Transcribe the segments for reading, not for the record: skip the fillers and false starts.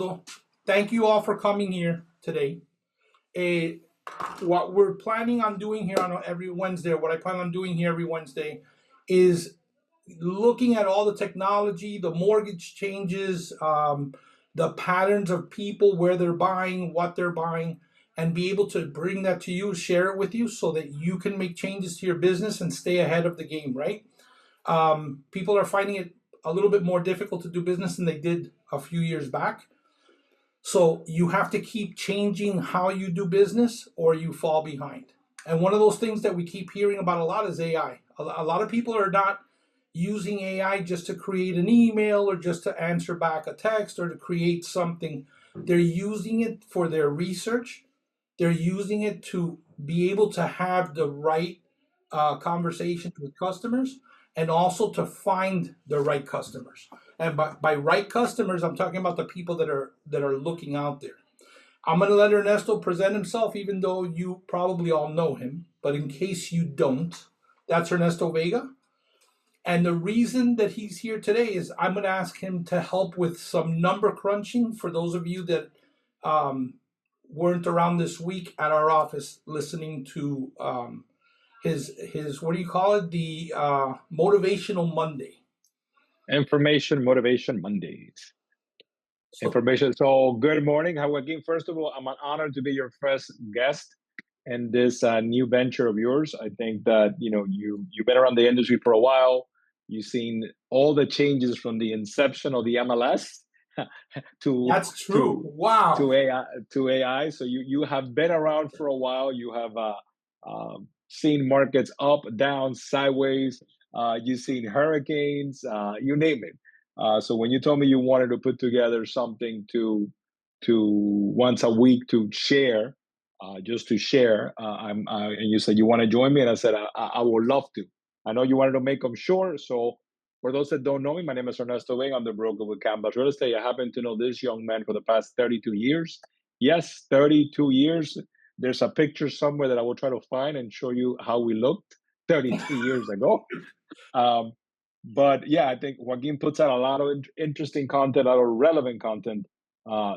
So thank you all for coming here today. Eh, what we're planning on doing here on every Wednesday, or what I plan on doing here every Wednesday, is looking at all the technology, the mortgage changes, the patterns of people, where they're buying, what they're buying, and be able to bring that to you, share it with you, so that you can make changes to your business and stay ahead of the game. Right? People are finding it a little bit more difficult to do business than they did a few years back. So you have to keep changing how you do business or you fall behind. And one of those things that we keep hearing about a lot is AI. A lot of people are not using AI just to create an email or just to answer back a text or to create something. They're using it for their research. They're using it to be able to have the right conversations with customers and also to find the right customers. And by right customers, I'm talking about the people that are looking out there. I'm going to let Ernesto present himself, even though you probably all know him. But in case you don't, that's Ernesto Vega. And the reason that he's here today is I'm going to ask him to help with some number crunching for those of you that um, weren't around this week at our office listening to his what do you call it, the motivational Monday. Information Motivation Mondays. Information. So good morning, Joaquin. First of all, I'm an honor to be your first guest in this new venture of yours. I think that you've been around the industry for a while. You've seen all the changes from the inception of the MLS to That's true. Wow. to AI. So you have been around for a while. You have seen markets up, down, sideways. You've seen hurricanes. You name it. So when you told me you wanted to put together something to once a week to share, just to share, and you said you want to join me, and I said I would love to. I know you wanted to make them short, so for those that don't know me, my name is Ernesto Vega. I'm the broker with Canvas Real Estate. I happen to know this young man for the past 32 years. Yes, 32 years. There's a picture somewhere that I will try to find and show you how we looked 32 years ago. But yeah, I think Joaquin puts out a lot of interesting content, a lot of relevant content.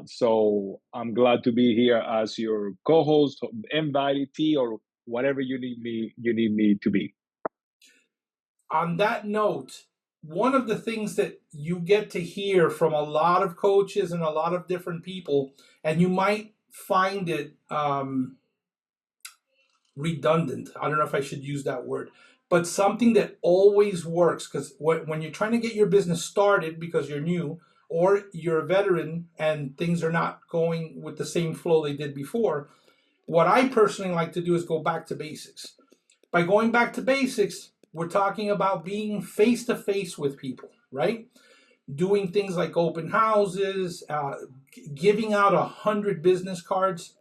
So I'm glad to be here as your co-host, invitee, or whatever you need me to be. On that note, one of the things that you get to hear from a lot of coaches and a lot of different people, and you might find it redundant. I don't know if I should use that word, but something that always works, because when you're trying to get your business started because you're new or you're a veteran and things are not going with the same flow they did before, what I personally like to do is go back to basics. By going back to basics, we're talking about being face to face with people, right? Doing things like open houses, giving out 100 business cards.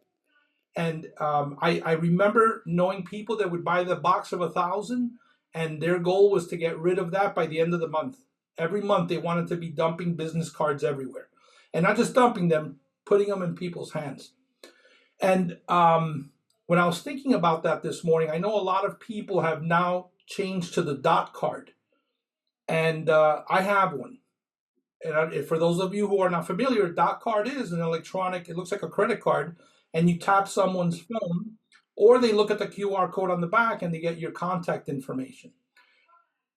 And I remember knowing people that would buy the box of 1,000, and their goal was to get rid of that by the end of the month. Every month they wanted to be dumping business cards everywhere, and not just dumping them, putting them in people's hands. And when I was thinking about that this morning, I know a lot of people have now changed to the dot card, and I have one. And for those of you who are not familiar, a dot card is an electronic, it looks like a credit card, and you tap someone's phone, or they look at the QR code on the back and they get your contact information.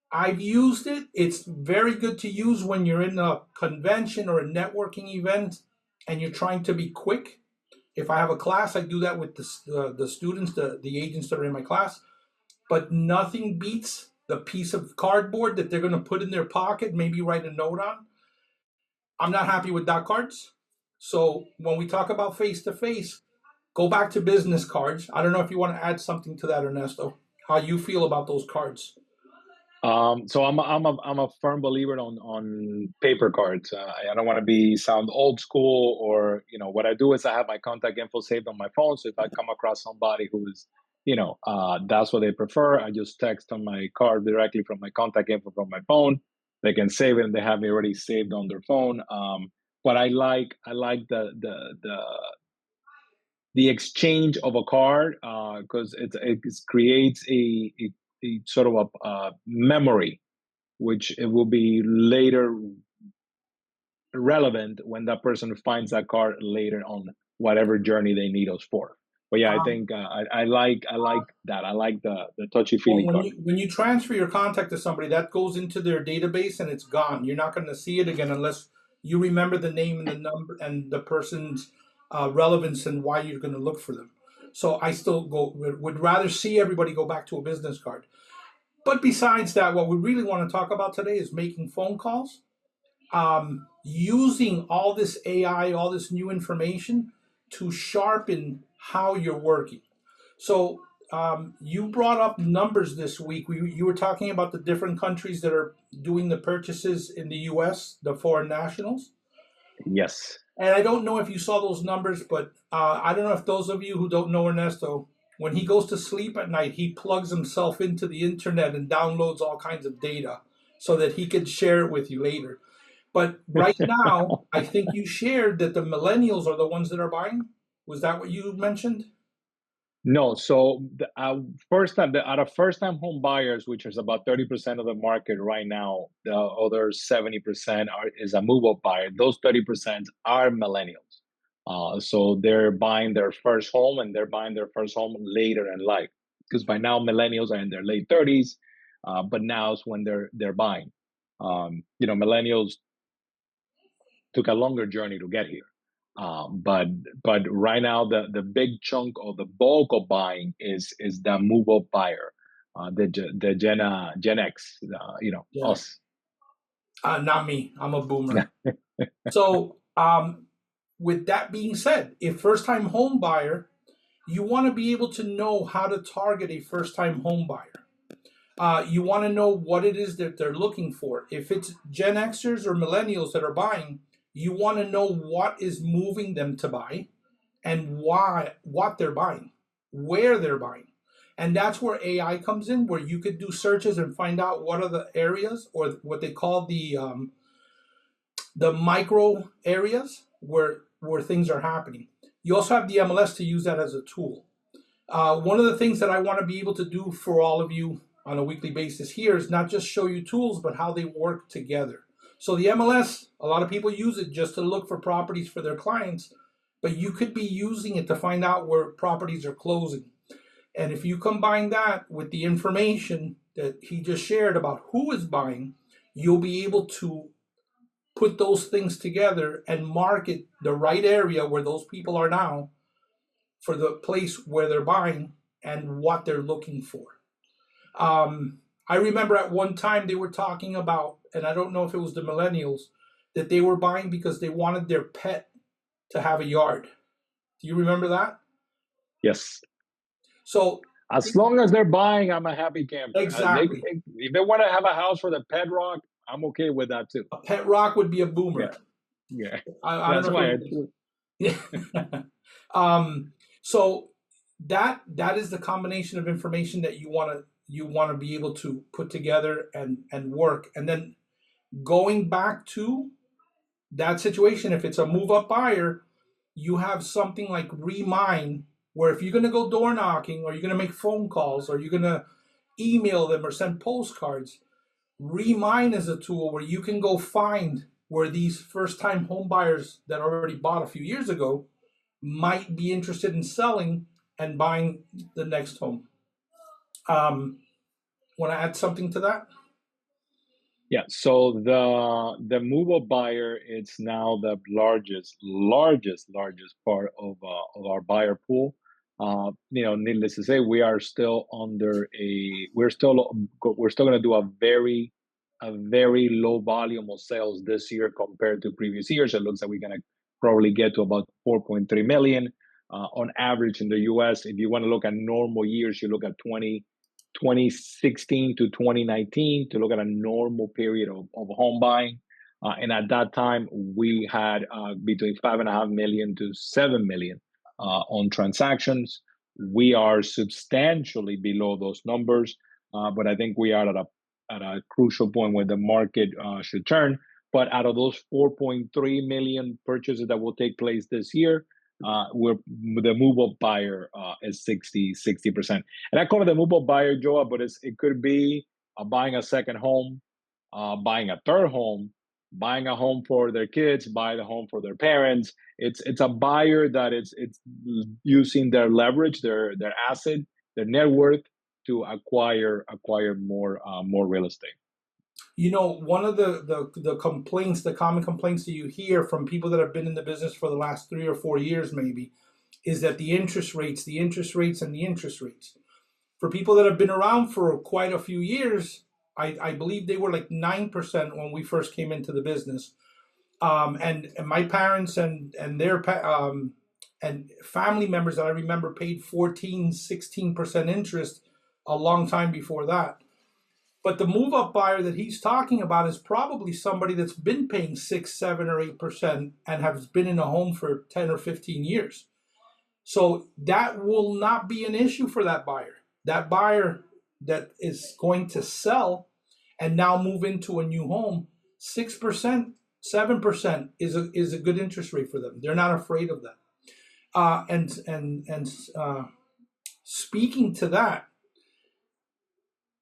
I've used it. It's very good to use when you're in a convention or a networking event and you're trying to be quick. If I have a class, I do that with the students, the agents that are in my class. But nothing beats the piece of cardboard that they're going to put in their pocket, maybe write a note on. I'm not happy with dot cards. So when we talk about face-to-face, go back to business cards. I don't know if you want to add something to that, Ernesto, how you feel about those cards. So I'm a firm believer on paper cards. I don't want to sound old school, or what I do is I have my contact info saved on my phone. So if I come across somebody who is that's what they prefer, I just text on my card directly from my contact info from my phone. They can save it and they have me already saved on their phone. But I like the exchange of a card because it creates a sort of a memory, which it will be later relevant when that person finds that car later on, whatever journey they need us for. But yeah, I Um, think I like that. I like the touchy well, feely car. when you transfer your contact to somebody, that goes into their database and it's gone. You're not going to see it again unless you remember the name and the number and the person's relevance and why you're going to look for them. So I still would rather see everybody go back to a business card. But besides that, what we really want to talk about today is making phone calls, using all this AI, all this new information to sharpen how you're working. So you brought up numbers this week. You were talking about the different countries that are doing the purchases in the U.S., the foreign nationals. Yes. And I don't know if you saw those numbers, but I don't know if those of you who don't know Ernesto, when he goes to sleep at night, he plugs himself into the internet and downloads all kinds of data so that he can share it with you later. But right now, I think you shared that the millennials are the ones that are buying. Was that what you mentioned? No, so the first time out of first time home buyers, which is about 30% of the market right now, the other 70% is a move up buyer. Those 30% are millennials. So they're buying their first home and they're buying their first home later in life. Because by now millennials are in their late 30s, but now is when they're buying. Millennials took a longer journey to get here. But right now the big chunk or the bulk of buying is the move up buyer, the Gen X, Yeah. us. Not me. I'm a boomer. So, with that being said, if first time home buyer, you want to be able to know how to target a first time home buyer. You want to know what it is that they're looking for. If it's Gen Xers or millennials that are buying, you want to know what is moving them to buy and why, what they're buying, where they're buying. And that's where AI comes in, where you could do searches and find out what are the areas or what they call the micro areas where things are happening. You also have the MLS to use that as a tool. One of the things that I want to be able to do for all of you on a weekly basis here is not just show you tools, but how they work together. So the MLS, a lot of people use it just to look for properties for their clients, but you could be using it to find out where properties are closing. And if you combine that with the information that he just shared about who is buying, you'll be able to put those things together and market the right area where those people are now for the place where they're buying and what they're looking for. I remember at one time they were talking about, and I don't know if it was the millennials, that they were buying because they wanted their pet to have a yard. Do you remember that? Yes. So, As long as they're buying, I'm a happy camper. exactly. If they want to have a house for the pet rock, I'm okay with that too. A pet rock would be a Yeah, boomer. yeah. I don't That's know if why it was. Yeah. So that is the combination of information that you want to be able to put together and work. And then going back to that situation, if it's a move up buyer, you have something like Remine, where if you're going to go door knocking or you're going to make phone calls or you're going to email them or send postcards, Remine is a tool where you can go find where these first time home buyers that already bought a few years ago might be interested in selling and buying the next home. Um, Want to add something to that? Yeah, so the move up buyer, it's now the largest part of our buyer pool. Needless to say, we are still under a we're still going to do a very low volume of sales this year compared to previous years. It looks like we're going to probably get to about 4.3 million on average in the U.S. If you want to look at normal years, you look at 2016 to 2019 to look at a normal period of home buying. And at that time, we had between 5.5 million to 7 million on transactions. We are substantially below those numbers, but I think we are at a crucial point where the market should turn. But out of those 4.3 million purchases that will take place this year, we're the move up buyer is 60%. And I call it the move up buyer, Joa, but it could be buying a second home, buying a third home, buying a home for their kids, buying a home for their parents. It's a buyer that it's using their leverage, their asset, their net worth to acquire more real estate. You know, one of the complaints, the common complaints that you hear from people that have been in the business for the last 3 or 4 years, maybe, is that the interest rates, the interest rates, and the interest rates. For people that have been around for quite a few years, I believe they were like 9% when we first came into the business. And my parents and and family members that I remember paid 14, 16% interest a long time before that. But the move up buyer that he's talking about is probably somebody that's been paying 6, 7, or 8% and has been in a home for 10 or 15 years. So that will not be an issue for that buyer. That buyer that is going to sell and now move into a new home, 6%, 7% is a good interest rate for them. They're not afraid of that. And speaking to that,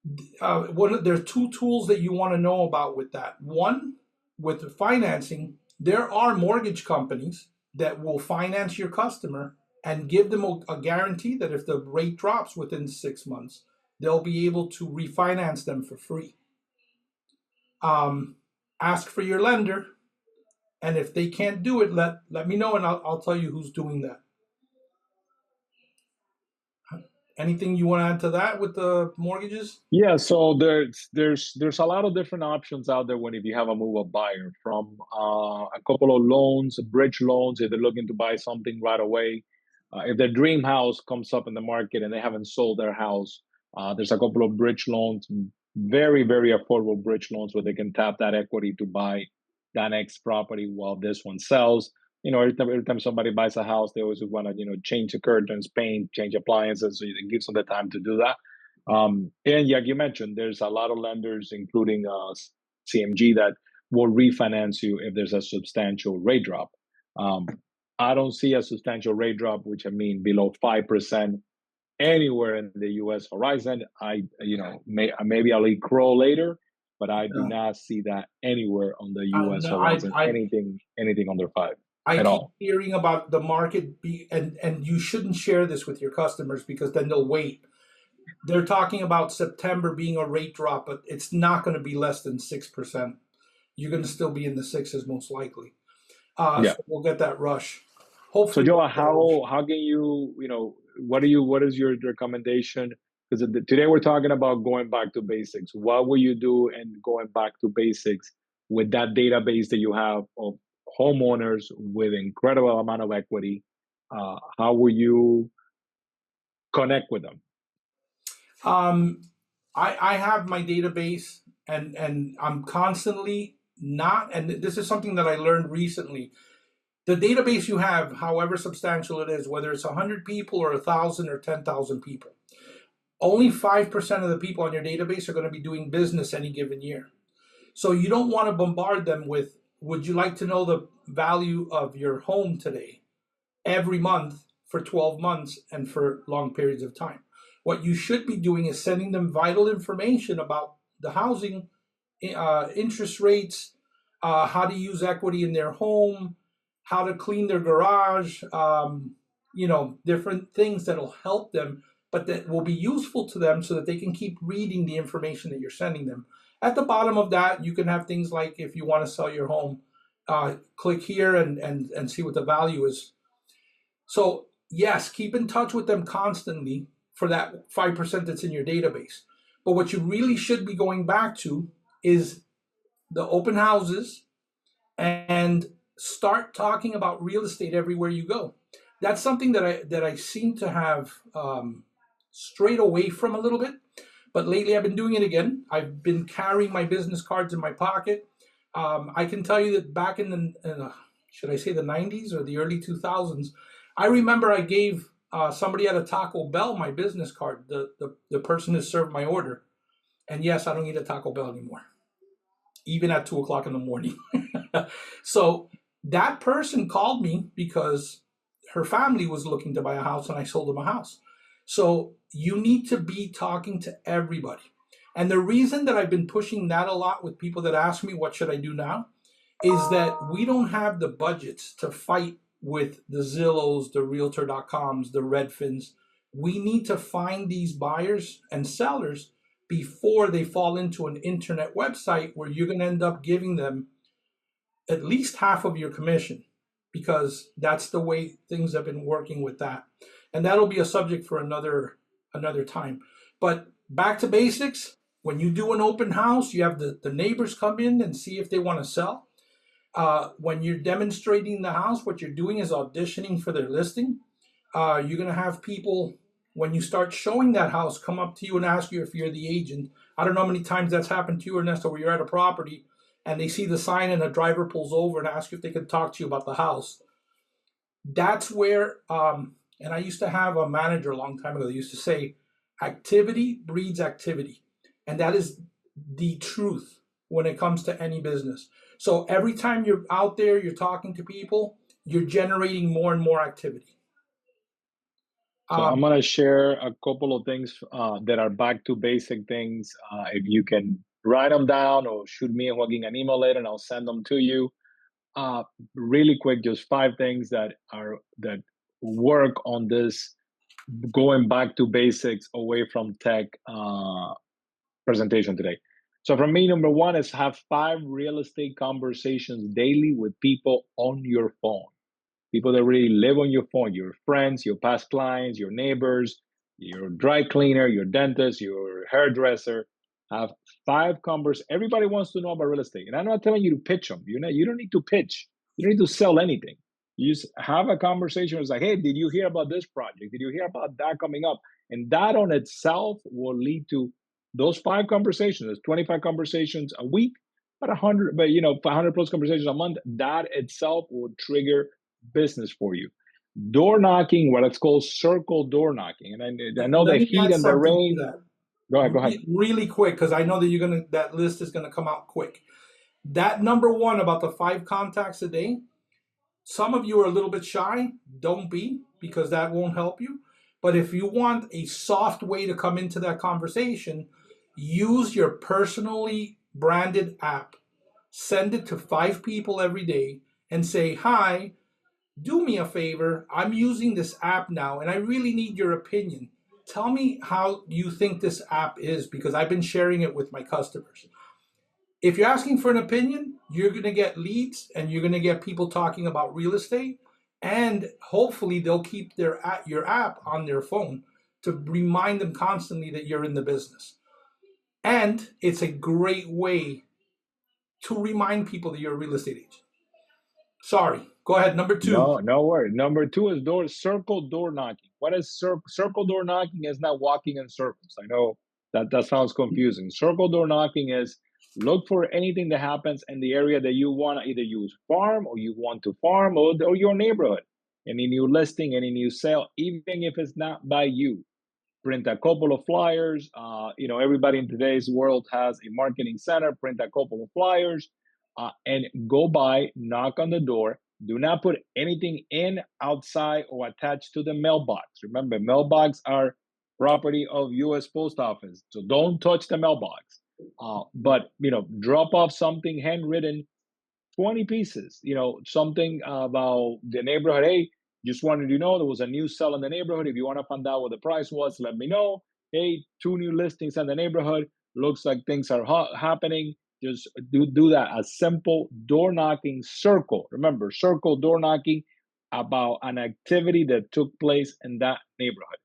there are two tools that you want to know about with that. One, with the financing, there are mortgage companies that will finance your customer and give them a guarantee that if the rate drops within 6 months, they'll be able to refinance them for free. Ask for your lender, and if they can't do it, let me know, and I'll tell you who's doing that. Anything you want to add to that with the mortgages? Yeah, so there's a lot of different options out there when if you have a move up buyer, from a couple of loans, bridge loans if they're looking to buy something right away. If their dream house comes up in the market and they haven't sold their house, there's a couple of bridge loans, very, very affordable bridge loans where they can tap that equity to buy that next property while this one sells. Every time somebody buys a house, they always want to, change the curtains, paint, change appliances. So it gives them the time to do that. And like you mentioned, there's a lot of lenders, including CMG, that will refinance you if there's a substantial rate drop. I don't see a substantial rate drop, which I mean below 5% anywhere in the U.S. horizon. Maybe I'll eat crow later, but I do not see that anywhere on the U.S. No, horizon. Anything under 5. I at keep all. hearing about the market and you shouldn't share this with your customers because then they'll wait. They're talking about September being a rate drop, but it's not going to be less than 6%. You're going to still be in the sixes most likely. Yeah. So we'll get that rush. So Hopefully. Joa, how can you, what is your recommendation? Because today we're talking about going back to basics. What will you do and going back to basics with that database that you have of homeowners with incredible amount of equity? How will you connect with them? I have my database and I'm constantly not, and this is something that I learned recently. The database you have, however substantial it is, whether it's 100 people or 1,000 or 10,000 people, only 5% of the people on your database are going to be doing business any given year. So you don't want to bombard them with, would you like to know the value of your home today, every month for 12 months and for long periods of time? What you should be doing is sending them vital information about the housing, interest rates, how to use equity in their home, how to clean their garage, different things that'll help them, but that will be useful to them so that they can keep reading the information that you're sending them. At the bottom of that, you can have things like, if you want to sell your home, click here and see what the value is. So yes, keep in touch with them constantly for that 5% that's in your database. But what you really should be going back to is the open houses and start talking about real estate everywhere you go. That's something that I seem to have strayed away from a little bit, but lately I've been doing it again. I've been carrying my business cards in my pocket. I can tell you that back in the should I say the 90s or the early 2000s, I remember I gave somebody at a Taco Bell my business card, the person who served my order. And yes, I don't eat at Taco Bell anymore, even at 2 o'clock in the morning. So that person called me because her family was looking to buy a house and I sold them a house. So you need to be talking to everybody. And the reason that I've been pushing that a lot with people that ask me, what should I do now? is that we don't have the budgets to fight with the Zillows, the Realtor.coms, the Redfins. We need to find these buyers and sellers before they fall into an internet website where you're going to end up giving them at least half of your commission, because that's the way things have been working with that. And that'll be a subject for another time. But back to basics. When you do an open house, you have the neighbors come in and see if they want to sell. When you're demonstrating the house, what you're doing is auditioning for their listing. You're going to have people, when you start showing that house, come up to you and ask you if you're the agent. I don't know how many times that's happened to you, Ernesto, where you're at a property and they see the sign and a driver pulls over and asks you if they could talk to you about the house. That's where, and I used to have a manager a long time ago that used to say, activity breeds activity. And that is the truth when it comes to any business. So every time you're out there, you're talking to people, you're generating more and more activity. So I'm going to share a couple of things that are back to basic things. If you can write them down or shoot me and Joaquin an email later and I'll send them to you. Really quick, just 5 things that work on this going back to basics away from tech presentation today. So for me, number 1 is have 5 real estate conversations daily with people on your phone. People that really live on your phone, your friends, your past clients, your neighbors, your dry cleaner, your dentist, your hairdresser. Have 5 conversations. Everybody wants to know about real estate. And I'm not telling you to pitch them. You don't need to pitch. You don't need to sell anything. You just have a conversation. It's like, hey, did you hear about this project? Did you hear about that coming up? And that on itself will lead to those 5 conversations. There's 25 conversations a week, but 100, 100 plus conversations a month. That itself will trigger business for you. Door knocking, what it's called circle door knocking. And I know Let the me heat add and the something rain. to that. Go ahead. Really quick, because I know that that list is gonna come out quick. That number 1 about the 5 contacts a day, some of you are a little bit shy. Don't be, because that won't help you. But if you want a soft way to come into that conversation, use your personally branded app. Send it to 5 people every day and say, hi, do me a favor. I'm using this app now and I really need your opinion. Tell me how you think this app is, because I've been sharing it with my customers. If you're asking for an opinion, you're going to get leads and you're going to get people talking about real estate, and hopefully they'll keep your app on their phone to remind them constantly that you're in the business. And it's a great way to remind people that you're a real estate agent. Sorry, go ahead. Number 2. No worry. Number 2 is circle door knocking. What is circle door knocking? Is not walking in circles. I know that sounds confusing. Circle door knocking is look for anything that happens in the area that you want to either use farm or you want to farm or your neighborhood. Any new listing, any new sale, even if it's not by you. Print a couple of flyers. Everybody in today's world has a marketing center. Print a couple of flyers and go by, knock on the door. Do not put anything in, outside, or attached to the mailbox. Remember, mailbox are property of U.S. Post Office, so don't touch the mailbox. But drop off something handwritten, 20 pieces. Something about the neighborhood. Hey, just wanted to know there was a new sale in the neighborhood. If you want to find out what the price was, let me know. Hey, 2 new listings in the neighborhood. Looks like things are happening. Just do that. A simple door knocking circle. Remember, circle door knocking about an activity that took place in that neighborhood.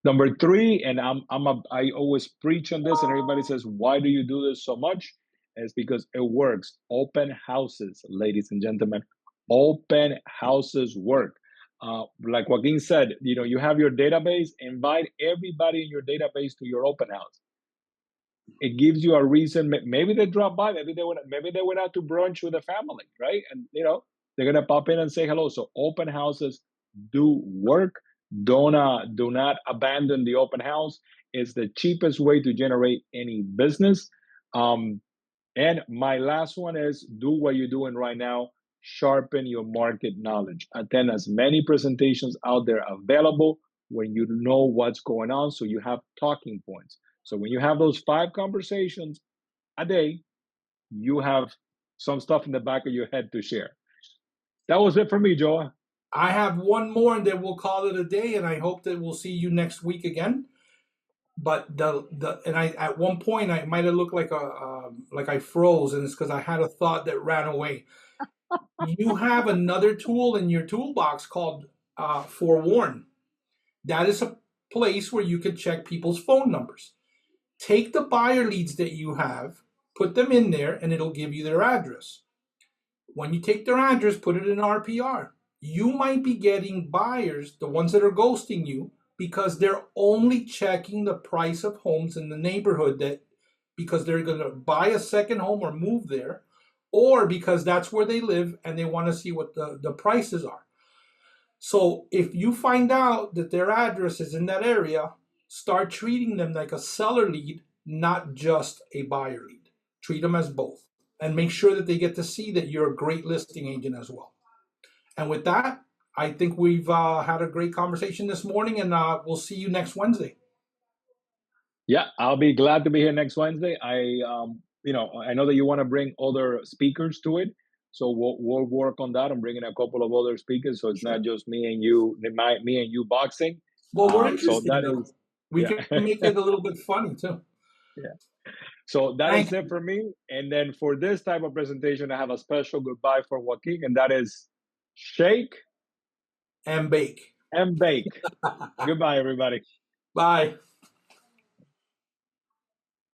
Number 3, and I always preach on this, and everybody says, "Why do you do this so much?" It's because it works. Open houses, ladies and gentlemen. Open houses work. Like Joaquin said, you have your database. Invite everybody in your database to your open house. It gives you a reason. Maybe they drop by. Maybe they went out to brunch with a family, right? And they're gonna pop in and say hello. So open houses do work. Do not abandon the open house. It's the cheapest way to generate any business. And my last one is do what you're doing right now. Sharpen your market knowledge. Attend as many presentations out there available when you know what's going on, so you have talking points. So when you have those 5 conversations a day, you have some stuff in the back of your head to share. That was it for me, Joa. I have one more, and then we'll call it a day. And I hope that we'll see you next week again. But I at one point I might have looked like I froze, and it's because I had a thought that ran away. You have another tool in your toolbox called Forewarn. That is a place where you can check people's phone numbers. Take the buyer leads that you have, put them in there, and it'll give you their address. When you take their address, put it in RPR. You might be getting buyers, the ones that are ghosting you, because they're only checking the price of homes in the neighborhood, that because they're going to buy a second home or move there, or because that's where they live and they want to see what the prices are. So if you find out that their address is in that area, start treating them like a seller lead, not just a buyer lead. Treat them as both, and make sure that they get to see that you're a great listing agent as well. And with that, I think we've had a great conversation this morning, and we'll see you next Wednesday. Yeah, I'll be glad to be here next Wednesday. I know that you want to bring other speakers to it, so we'll work on that. I'm bringing a couple of other speakers, so it's Sure. not just me and you boxing. Well, we're So interesting that though. is, We yeah, can make it a little bit funny too. yeah. So that Thank is it you. for me. And then for this type of presentation, I have a special goodbye for Joaquin, and that is shake And bake. and bake. Goodbye, everybody. Bye.